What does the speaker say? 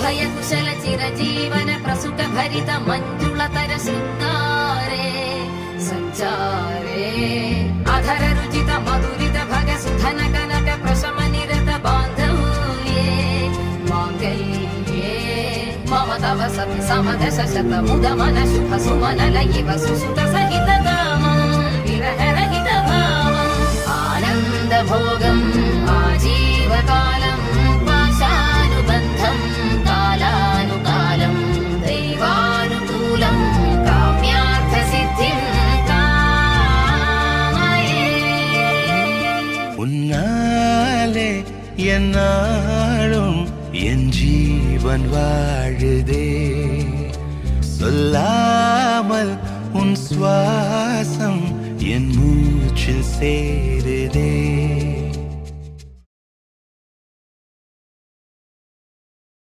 അഭയ കുശല ചിരജീവന പ്രസുഖ ഭരിത മഞ്ജുളതര ശൃംഗാരേ സഞ്ചാരേ അധര രുചിത മധുരിത ഭഗ സുധന കനക പ്രശമ നിരത ബാന്ധവ്യേ മാംഗല്യേ മമ തവ സതി സമദശ ശത മുദ മന ശുഭ സുമന ലയിവ സുസുത സഹിത കാമം വിരഹരഹിത ഭാവം ആനന്ദ ഭോഗം ആജീവകാലം പാശാനുബന്ധം കാലാനുകാലം ദൈവാനുകൂലം കാമ്യാർത്ഥ സിദ്ധിം കാമയേ ഉന്നാലെ എന്നാളും என் ஜீவன் வாழுதே சொல்லாமல் உன் சுவாசம் என் மூச்சில் சேருதே